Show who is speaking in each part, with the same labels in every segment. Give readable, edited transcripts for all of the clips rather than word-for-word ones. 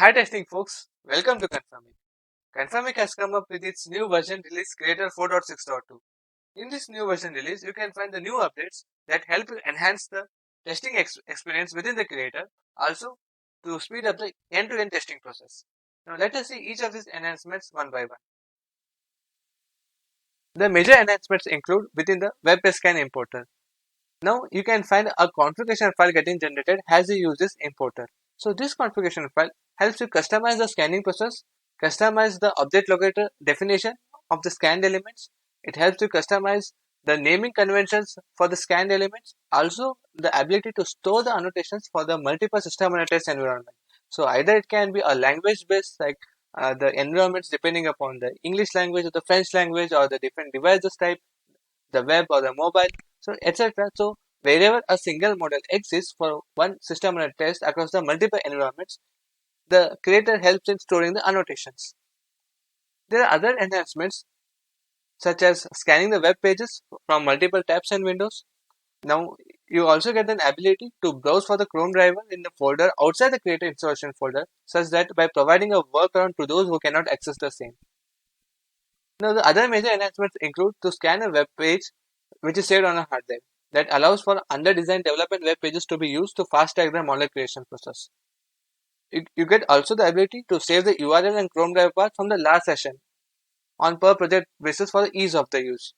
Speaker 1: Hi testing folks, welcome to Conformiq. Conformiq has come up with its new version release Creator 4.6.2. In this new version release, you can find the new updates that help you enhance the testing experience within the Creator, also to speed up the end-to-end testing process. Now let us see each of these enhancements one by one. The major enhancements include within the WebPage Scan importer. Now you can find a configuration file getting generated as you use this importer. So this configuration file helps you customize the scanning process, customize the object locator definition of the scanned elements. It helps you customize the naming conventions for the scanned elements. Also the ability to store the annotations for the multiple system test environment. So either it can be a language based like the environments depending upon the English language or the French language or the different devices type, the web or the mobile, so etc. So wherever a single model exists for one system and a test across the multiple environments, the creator helps in storing the annotations. There are other enhancements such as scanning the web pages from multiple tabs and windows. Now you also get an ability to browse for the Chrome driver in the folder outside the creator installation folder, such that by providing a workaround to those who cannot access the same. Now the other major enhancements include to scan a web page which is saved on a hard drive that allows for under-designed development web pages to be used to fast-track the model creation process. You get also the ability to save the URL and Chrome drive path from the last session on per project basis for the ease of the use.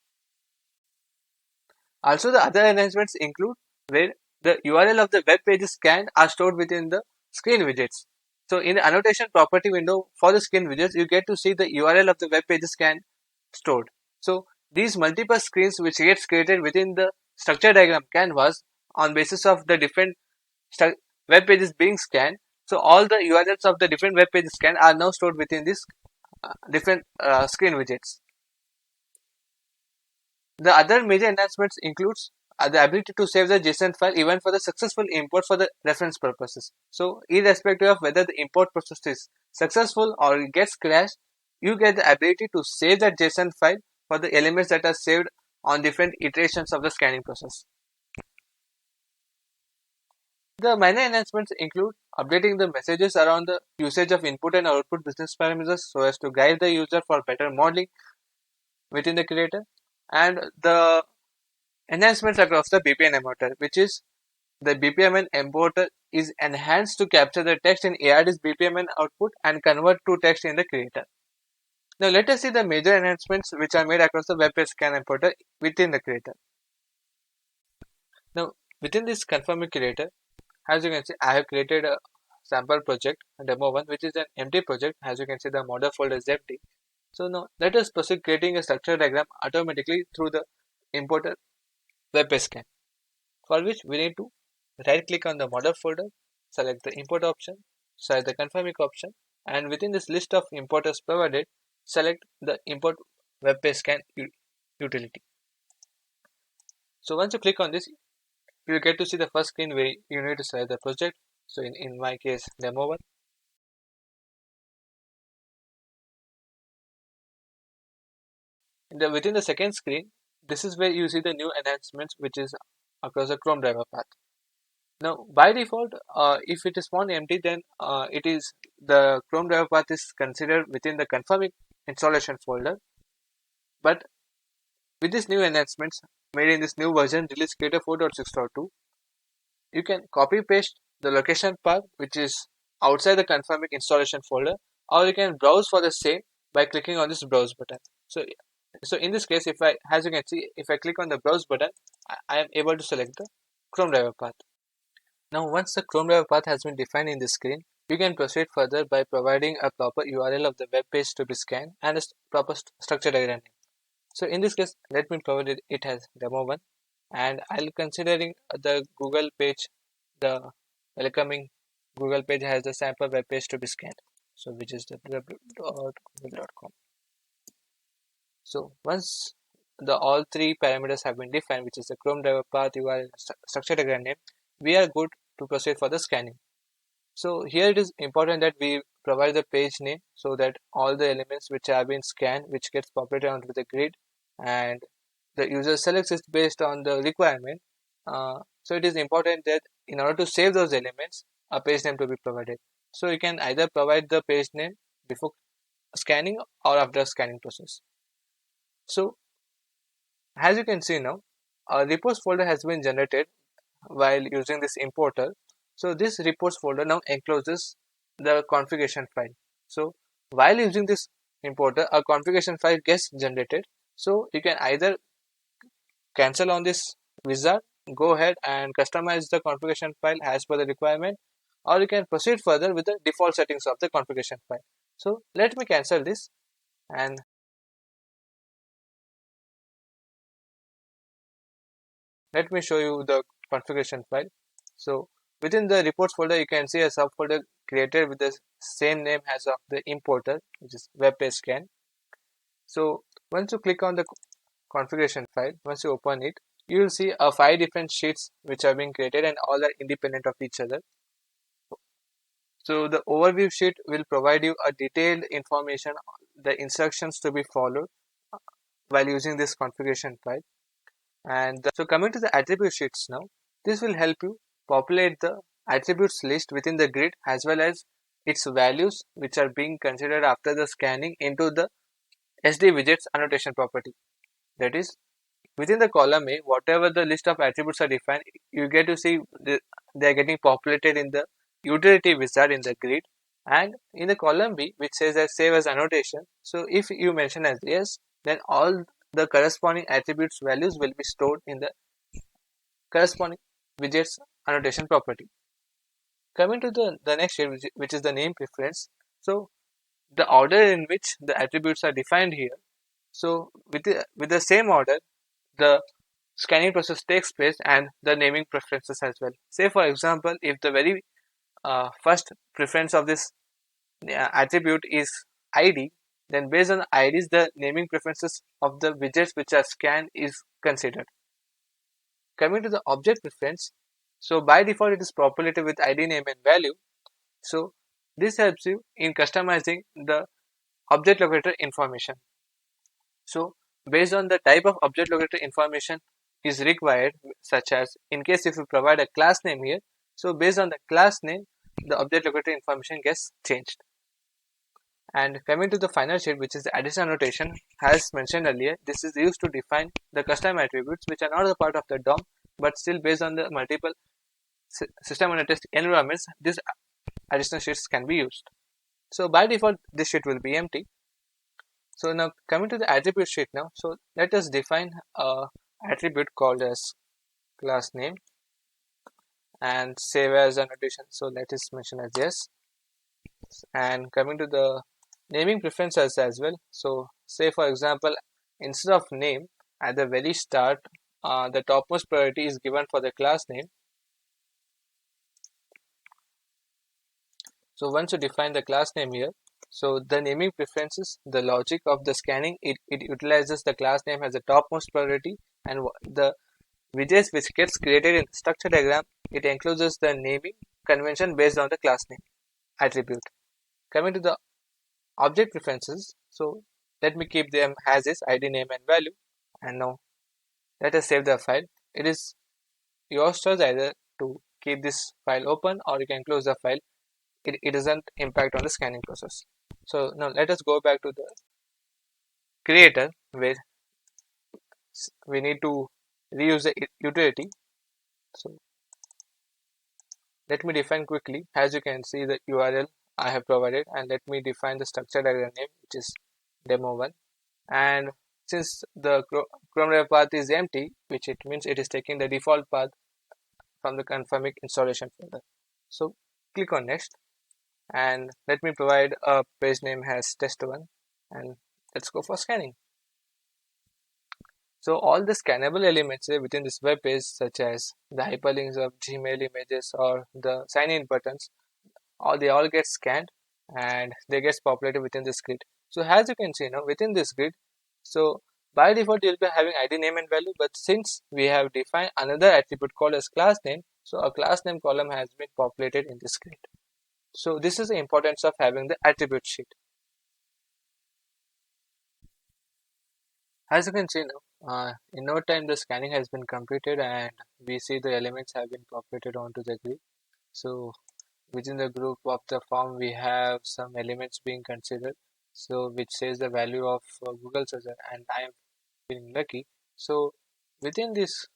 Speaker 1: Also the other enhancements include where the URL of the web pages scanned are stored within the screen widgets. So in the annotation property window for the screen widgets, you get to see the URL of the web pages scan stored. So these multiple screens which gets created within the structure diagram canvas on basis of the different web pages being scanned. So all the URLs of the different web pages scanned are now stored within these different screen widgets. The other major enhancements includes the ability to save the JSON file even for the successful import for the reference purposes. So irrespective of whether the import process is successful or it gets crashed, you get the ability to save that JSON file for the elements that are saved on different iterations of the scanning process. The minor enhancements include updating the messages around the usage of input and output business parameters so as to guide the user for better modeling within the creator, and the enhancements across the BPM importer, which is the BPMN importer is enhanced to capture the text in ARD's BPMN output and convert to text in the creator. Now let us see the major enhancements which are made across the web page scan importer within the creator. Now within this Conformiq Creator, as you can see, I have created a sample project, demo one, which is an empty project. As you can see, the model folder is empty. So now let us proceed creating a structure diagram automatically through the importer web page scan, for which we need to right click on the model folder, select the import option, select the Conformiq option, and within this list of importers provided, select the import web page scan utility. So once you click on this, you will get to see the first screen where you need to select the project. So in my case, demo one. Within the second screen, this is where you see the new enhancements which is across the Chrome driver path. Now by default, if it is found empty, then it is the Chrome driver path is considered within the Conformiq installation folder. But with these new enhancements made in this new version release Creator 4.6.2, you can copy paste the location path which is outside the Conformiq installation folder, or you can browse for the same by clicking on this browse button. So in this case, if I, as you can see, if I click on the browse button, I am able to select the Chrome driver path. Now once the Chrome driver path has been defined in this screen, you can proceed further by providing a proper URL of the web page to be scanned and a proper structure diagram. So in this case, let me provide it as demo one, and I'll considering the Google page, the welcoming Google page has the sample web page to be scanned. So which is www.google.com. So once the all three parameters have been defined, which is the Chrome driver path, URL, structure diagram name, we are good to proceed for the scanning. So here it is important that we provide the page name so that all the elements which have been scanned, which gets populated onto the grid, and the user selects it based on the requirement. So it is important that in order to save those elements, a page name to be provided. So you can either provide the page name before scanning or after scanning process. So as you can see now, a reports folder has been generated while using this importer. So this reports folder now encloses the configuration file. So while using this importer, a configuration file gets generated. So you can either cancel on this wizard, go ahead and customize the configuration file as per the requirement, or you can proceed further with the default settings of the configuration file. So let me cancel this and let me show you the configuration file. So within the reports folder, you can see a subfolder created with the same name as of the importer, which is web page scan. So once you click on the configuration file, once you open it, you will see 5 different sheets which are being created and all are independent of each other. So the overview sheet will provide you a detailed information on the instructions to be followed while using this configuration file. And so coming to the attribute sheets now, this will help you populate the attributes list within the grid as well as its values which are being considered after the scanning into the SD widgets annotation property. That is, within the column A, whatever the list of attributes are defined, you get to see they are getting populated in the utility wizard in the grid, and in the column B, which says that save as annotation. So if you mention as yes, then all the corresponding attributes values will be stored in the corresponding widgets annotation property. Coming to the next sheet, which is the name preference. So the order in which the attributes are defined here. So with the same order, the scanning process takes place and the naming preferences as well. Say for example, if the very first preference of this attribute is ID, then based on IDs, the naming preferences of the widgets which are scanned is considered. Coming to the object preference, so by default it is populated with ID name and value. So this helps you in customizing the object locator information. So based on the type of object locator information is required, such as in case if you provide a class name here, so based on the class name, the object locator information gets changed. And coming to the final sheet, which is the addition annotation, as mentioned earlier, this is used to define the custom attributes which are not a part of the DOM, but still based on the multiple system on test environments, these additional sheets can be used. So by default, this sheet will be empty. So now coming to the attribute sheet now. So let us define a attribute called as class name and save as annotation. So let us mention as yes. And coming to the naming preferences as well. So say for example, instead of name at the very start, the topmost priority is given for the class name. So once you define the class name here, so the naming preferences, the logic of the scanning, it utilizes the class name as the topmost priority, and the widgets which gets created in the structure diagram, it encloses the naming convention based on the class name attribute. Coming to the object preferences, so let me keep them as is ID name and value, and now let us save the file. It is your choice either to keep this file open or you can close the file. It doesn't impact on the scanning process. So now let us go back to the creator where we need to reuse the utility. So let me define quickly. As you can see the URL I have provided, and let me define the structure diagram name, which is demo1. And since the Chrome Dev path is empty, which it means it is taking the default path from the Conformiq installation folder. So click on next, and let me provide a page name as test1, and let's go for scanning. So all the scannable elements within this web page, such as the hyperlinks of Gmail images or the sign in buttons, they all get scanned and they get populated within this grid. So as you can see now within this grid, so by default you'll be having ID name and value, but since we have defined another attribute called as class name, so a class name column has been populated in this grid. So this is the importance of having the attribute sheet. As you can see now, in no time the scanning has been completed and we see the elements have been populated onto the grid. So within the group of the form we have some elements being considered, so which says the value of Google search, and I am feeling lucky. So within this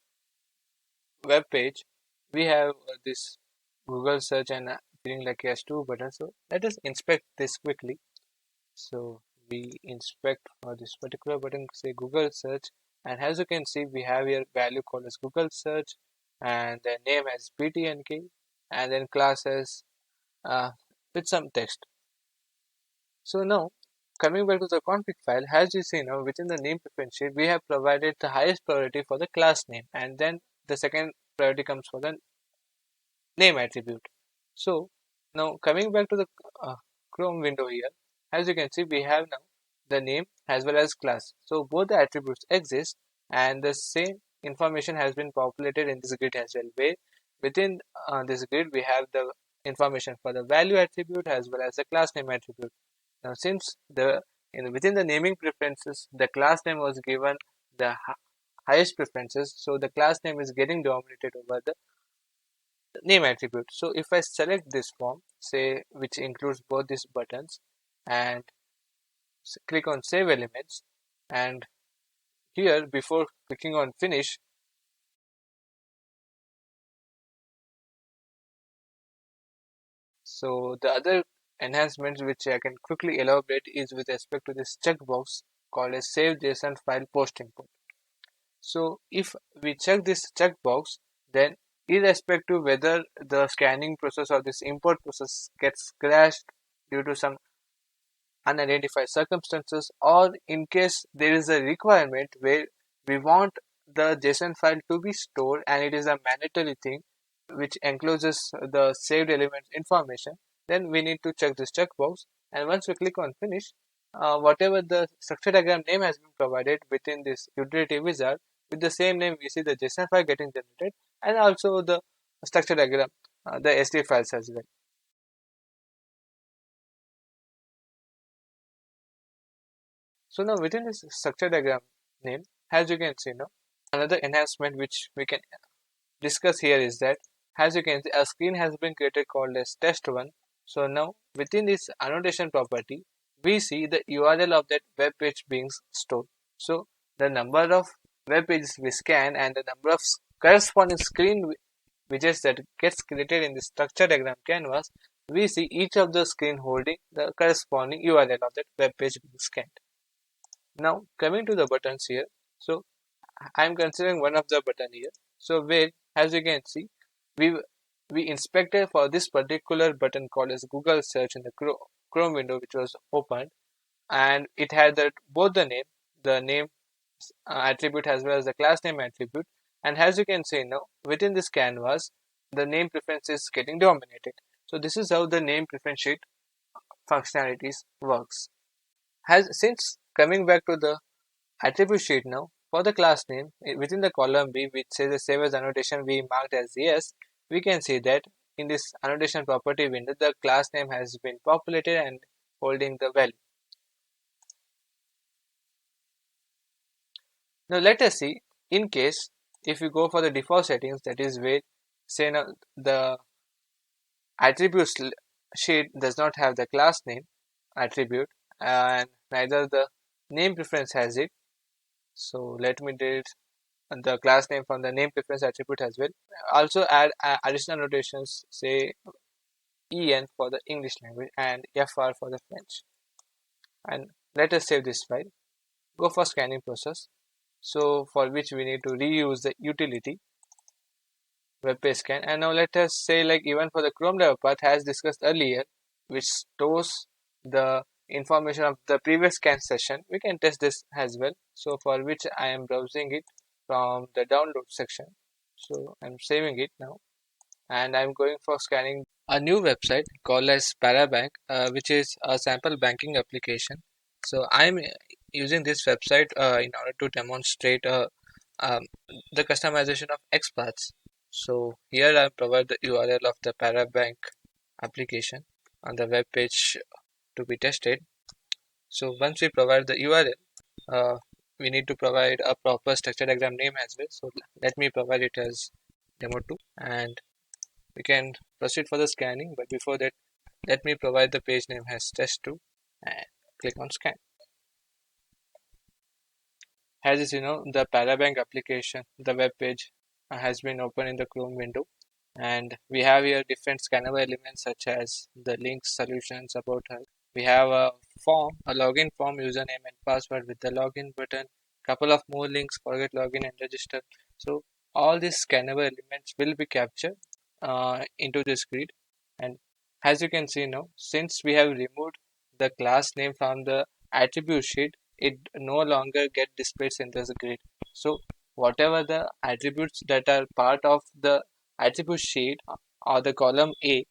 Speaker 1: web page we have this Google search and feeling lucky as two buttons. So let us inspect this quickly. So we inspect for this particular button, say Google search, and as you can see we have here value called as Google search, and the name as btnk, and then class as with some text. So now coming back to the config file, as you see now within the name preference sheet we have provided the highest priority for the class name, and then the second priority comes for the name attribute. So now coming back to the Chrome window here, as you can see we have now the name as well as class. So both the attributes exist, and the same information has been populated in this grid as well, where within this grid we have the information for the value attribute as well as the class name attribute. Now since within the naming preferences the class name was given the highest preferences, so the class name is getting dominated over the name attribute. So if I select this form, say which includes both these buttons, and click on save elements, and here before clicking on finish, so the other enhancements which I can quickly elaborate is with respect to this checkbox called as save JSON file post import. So if we check this checkbox, then irrespective whether the scanning process or this import process gets crashed due to some unidentified circumstances, or in case there is a requirement where we want the JSON file to be stored and it is a mandatory thing which encloses the saved element information, then we need to check this checkbox, and once we click on finish, whatever the structure diagram name has been provided within this utility wizard, with the same name we see the JSON file getting generated, and also the structure diagram, the SD files as well. So now within this structure diagram name, as you can see now, another enhancement which we can discuss here is that, as you can see, a screen has been created called as test1. So now within this annotation property, we see the URL of that web page being stored. So the number of web pages we scan and the number of corresponding screen widgets that gets created in the structure diagram canvas, we see each of the screen holding the corresponding URL of that web page being scanned. Now coming to the buttons here, so I am considering one of the button here. So where, as you can see, we we inspected for this particular button called as Google search in the Chrome window which was opened, and it had that both the name attribute as well as the class name attribute, and as you can see now within this canvas the name preference is getting dominated. So this is how the name preference sheet functionalities works. Has since coming back to the attribute sheet now, for the class name, within the column B which says the save as annotation we marked as yes, we can see that in this annotation property window the class name has been populated and holding the value. Now let us see, in case if we go for the default settings, that is where say now the attributes sheet does not have the class name attribute and neither the name preference has it. So let me delete the class name from the name preference attribute as well. Also add additional notations, say EN for the English language and FR for the French. And let us save this file. Go for scanning process. So for which we need to reuse the utility web page scan. And now let us say like even for the Chrome driver path as discussed earlier, which stores the information of the previous scan session, we can test this as well. So for which I am browsing it from the download section. So I'm saving it now, and I'm going for scanning a new website called as Parabank, which is a sample banking application. So I'm using this website in order to demonstrate um, the customization of XPaths. So here I provide the URL of the Parabank application on the web page to be tested. So once we provide the URL, we need to provide a proper structure diagram name as well. So let me provide it as demo2, and we can proceed for the scanning. But before that, let me provide the page name as test2 and click on scan. As is, the Parabank application, the web page has been opened in the Chrome window, and we have here different scannable elements such as the links, solutions, about us. We have a form, a login form, username and password with the login button, couple of more links, forget login and register. So all these scannable elements will be captured into this grid. And as you can see now, since we have removed the class name from the attribute sheet, it no longer get displayed in this grid. So whatever the attributes that are part of the attribute sheet or the column A,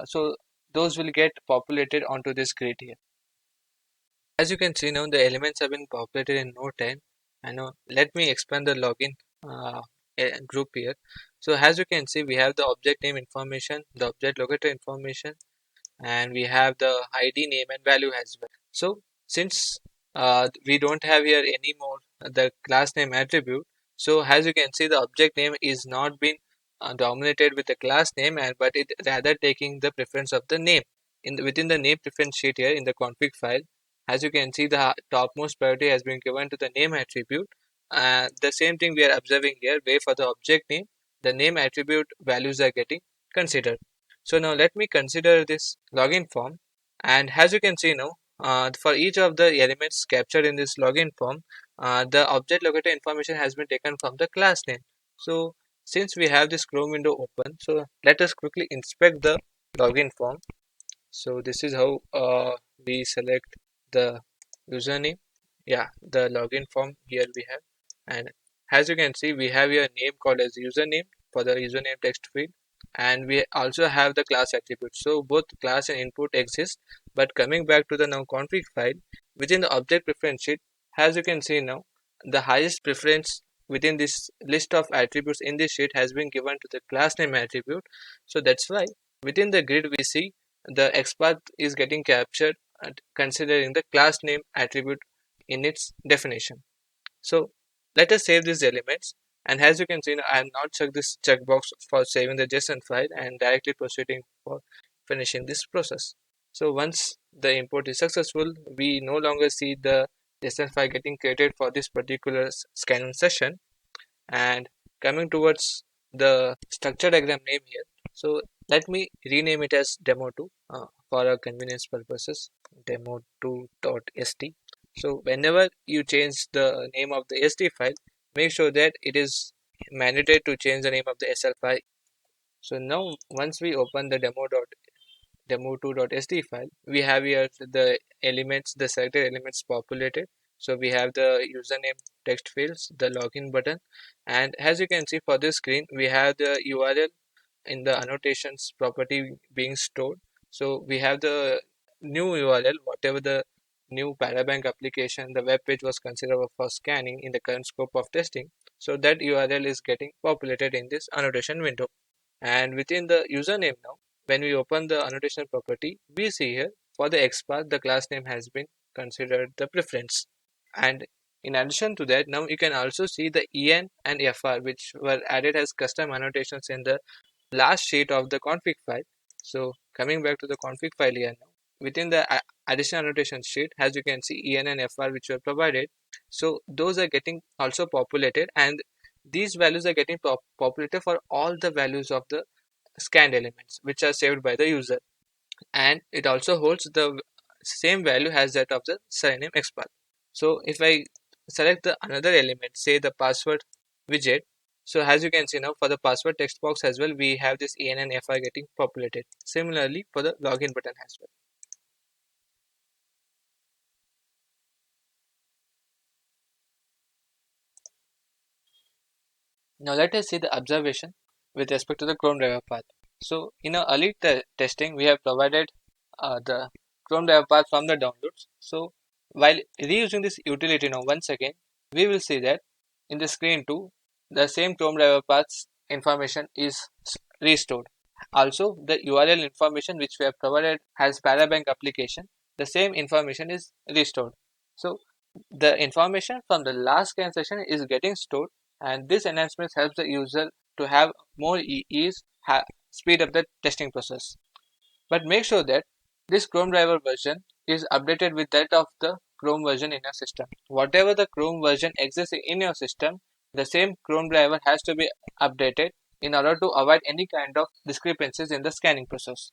Speaker 1: so those will get populated onto this grid here. As you can see now, the elements have been populated in no time. And now let me expand the login group here. So as you can see, we have the object name information, the object locator information, and we have the ID, name and value as well. So since we don't have here anymore the class name attribute, so as you can see, the object name is not being dominated with the class name, and but it rather taking the preference of the name within the name preference sheet here in the config file. As you can see, the topmost priority has been given to the name attribute. The same thing we are observing here, where for the object name, the name attribute values are getting considered. So now let me consider this login form, and as you can see now, for each of the elements captured in this login form, the object locator information has been taken from the class name. So since we have this Chrome window open, so let us quickly inspect the login form. So this is how we select the username. Yeah, the login form here we have, and as you can see, we have here a name called as username for the username text field, and we also have the class attribute. So both class and input exist. But coming back to the now config file within the object preference sheet, as you can see now, the highest preference within this list of attributes in this sheet has been given to the class name attribute. So that's why within the grid we see the XPath is getting captured considering the class name attribute in its definition. So let us save these elements, and as you can see I have not checked this checkbox for saving the JSON file and directly proceeding for finishing this process. So once the import is successful, we no longer see the JSON file getting created for this particular scanning session. And coming towards the structure diagram name here, so let me rename it as demo2 for our convenience purposes, demo2.st. So whenever you change the name of the SD file, make sure that it is mandated to change the name of the SL file. So now once we open the demo2.sd file, we have here the elements, the selected elements populated. So we have the username text fields, the login button, and as you can see for this screen, we have the URL in the annotations property being stored. So we have the new URL, whatever the new Parabank application, the web page was considered for scanning in the current scope of testing. So that URL is getting populated in this annotation window. And within the username now, when we open the annotation property, we see here for the XPath, the class name has been considered the preference. And in addition to that, now you can also see the EN and FR, which were added as custom annotations in the last sheet of the config file. So coming back to the config file here now, within the additional annotation sheet, as you can see EN and FR which were provided, so those are getting also populated, and these values are getting populated for all the values of the scanned elements which are saved by the user, and it also holds the same value as that of the surname XPath. So if I select the another element, say the password widget, so as you can see now for the password text box as well, we have this EN and FI getting populated. Similarly for the login button as well. Now let us see the observation with respect to the Chrome driver path. So in our early testing, we have provided the Chrome driver path from the downloads. So while reusing this utility now once again, we will see that in the screen 2, the same Chrome driver paths information is restored. Also, the URL information which we have provided as Parabank application, the same information is restored. So the information from the last scan session is getting stored, and this enhancement helps the user to have more ease speed up the testing process. But make sure that this Chrome driver version is updated with that of the Chrome version in your system. Whatever the Chrome version exists in your system, the same Chrome driver has to be updated in order to avoid any kind of discrepancies in the scanning process.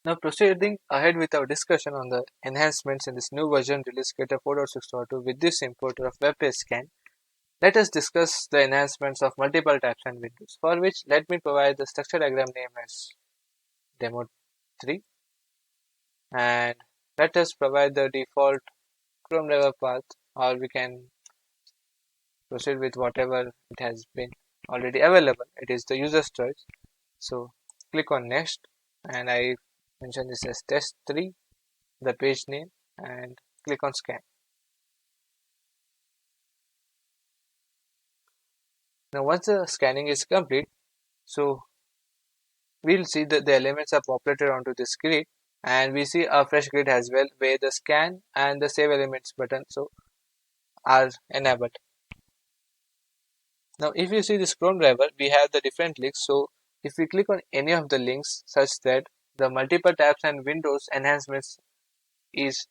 Speaker 1: Now proceeding ahead with our discussion on the enhancements in this new version release Creator 4.6.2 with this importer of web page scan, let us discuss the enhancements of multiple tabs and windows, for which let me provide the structure diagram name as demo 3, and let us provide the default Chrome driver path, or we can proceed with whatever it has been already available. It is the user's choice. So click on next, and I mention this as test 3, the page name, and click on scan. Now once the scanning is complete, so we'll see that the elements are populated onto this grid, and we see a fresh grid as well where the scan and the save elements button are enabled. Now if you see this Chrome driver, we have the different links. So if we click on any of the links such that the multiple tabs and windows enhancements is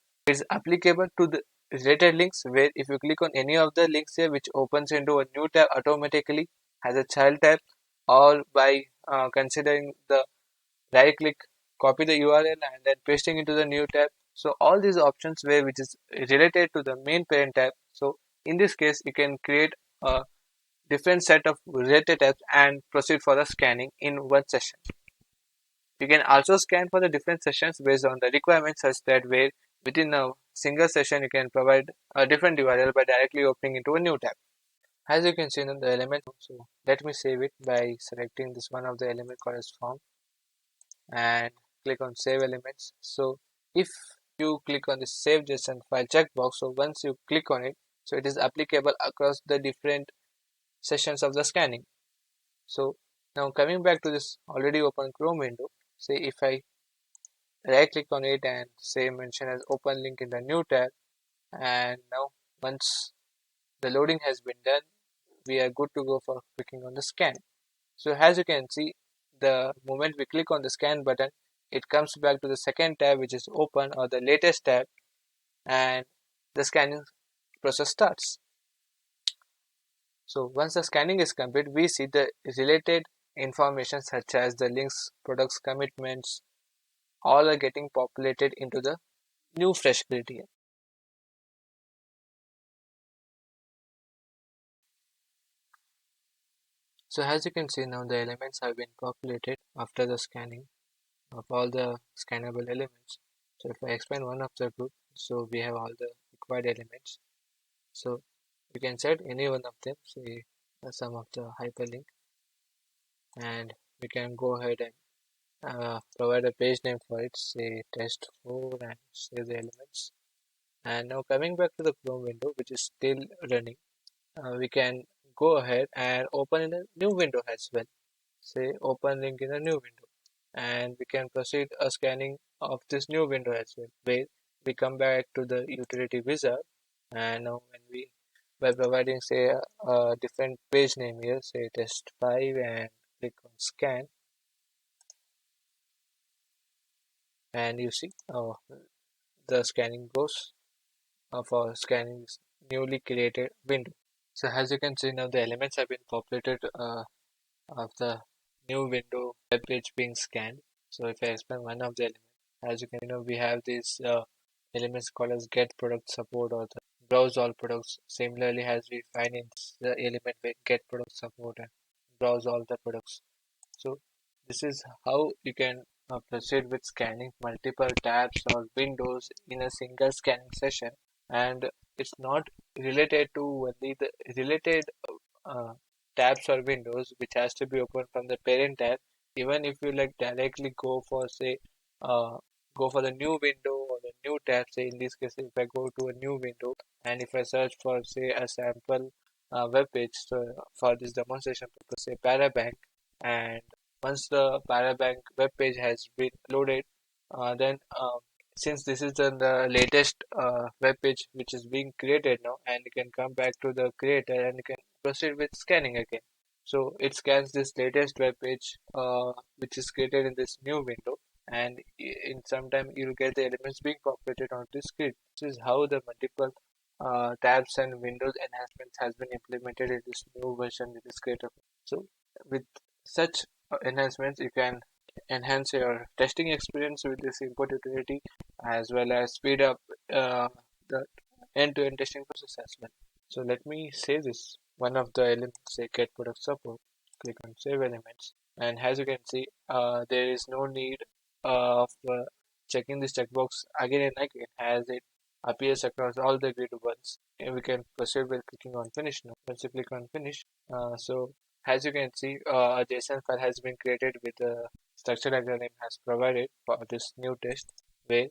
Speaker 1: applicable to the related links, where if you click on any of the links here which opens into a new tab automatically as a child tab, or by considering the right click, copy the URL and then pasting into the new tab. So all these options where which is related to the main parent tab. So in this case you can create a different set of related tabs and proceed for the scanning in one session. You can also scan for the different sessions based on the requirements, such that where within a single session you can provide a different URL by directly opening into a new tab. As you can see in the element, so let me save it by selecting this one of the element called as form and click on save elements. So if you click on the save JSON file checkbox, so once you click on it, so it is applicable across the different sessions of the scanning. So now coming back to this already open Chrome window, say if I right click on it and say mention as open link in the new tab, and now once the loading has been done, we are good to go for clicking on the scan. So as you can see, the moment we click on the scan button, it comes back to the second tab which is open, or the latest tab, and the scanning process starts. So once the scanning is complete, we see the related information such as the links, products, commitments, all are getting populated into the new fresh grid here. So as you can see now, the elements have been populated after the scanning of all the scannable elements. So if I expand one of the group, so we have all the required elements. So you can set any one of them, say some of the hyperlink, and we can go ahead and provide a page name for it, say test 4, and save the elements. And now coming back to the Chrome window, which is still running, we can go ahead and open in a new window as well. Say open link in a new window, and we can proceed a scanning of this new window as well, where we come back to the utility wizard, and now when we by providing say a different page name here, say test 5, and click on scan, and you see the scanning goes for scanning this newly created window. So as you can see now, the elements have been populated of the new window web page being scanned. So if I expand one of the elements, as you can know, we have these elements called as get product support or the browse all products. Similarly, as we find in the element where get product support and browse all the products. So this is how you can proceed with scanning multiple tabs or windows in a single scanning session, and it's not related to only the related uh, tabs or windows which has to be opened from the parent tab. Even if you like directly go for say uh, go for the new window or the new tab, say in this case if I go to a new window and if I search for say a sample web page, so for this demonstration purpose say parabank, and once the parabank web page has been loaded, then since this is the latest web page which is being created now, and you can come back to the creator and you can proceed with scanning again. So it scans this latest web page which is created in this new window, and in some time you'll get the elements being populated on the screen. This is how the multiple tabs and windows enhancements has been implemented in this new version with this creator. So with such enhancements you can enhance your testing experience with this import utility, as well as speed up the end-to-end testing process as well. So let me say this. One of the elements, say get product support, click on save elements, and as you can see, there is no need of checking this checkbox again and again as it appears across all the grid once. And we can proceed with clicking on finish now. Once you click on finish, so as you can see, a JSON file has been created with a structure diagram has provided for this new test, where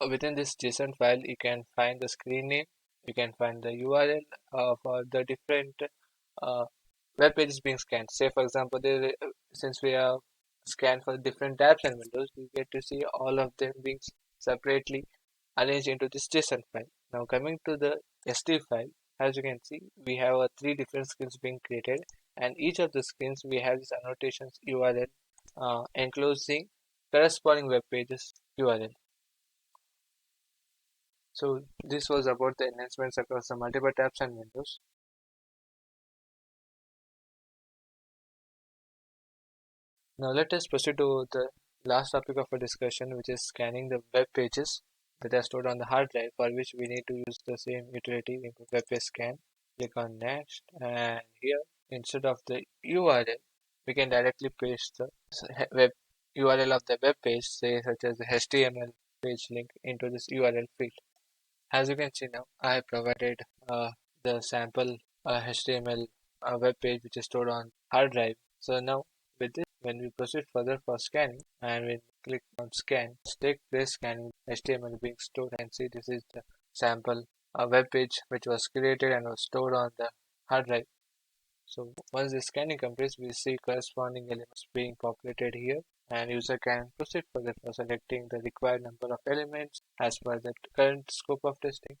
Speaker 1: within this JSON file you can find the screen name, you can find the URL for the different uh, web pages being scanned. Say for example, since we are scanned for different tabs and windows, we get to see all of them being separately arranged into this JSON file. Now coming to the SD file, as you can see, we have three different screens being created, and each of the screens we have this annotations URL enclosing corresponding web pages URL. So this was about the enhancements across the multiple tabs and windows. Now let us proceed to the last topic of our discussion, which is scanning the web pages that are stored on the hard drive, for which we need to use the same utility in web page scan. Click on next, and here instead of the URL, we can directly paste the web URL of the web page, say such as the HTML page link, into this URL field. As you can see now, I have provided the sample HTML web page which is stored on hard drive. So now with this, when we proceed further for scanning and when we click on scan, take place scanning HTML being stored, and see this is the sample web page which was created and was stored on the hard drive. So once the scanning completes, we see corresponding elements being populated here, and user can proceed further for selecting the required number of elements as per the current scope of testing,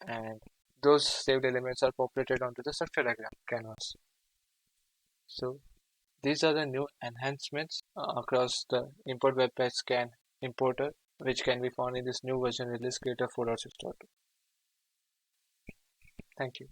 Speaker 1: and those saved elements are populated onto the structure diagram canvas. So these are the new enhancements across the import web page scan importer, which can be found in this new version release Creator 4.6.2. Thank you.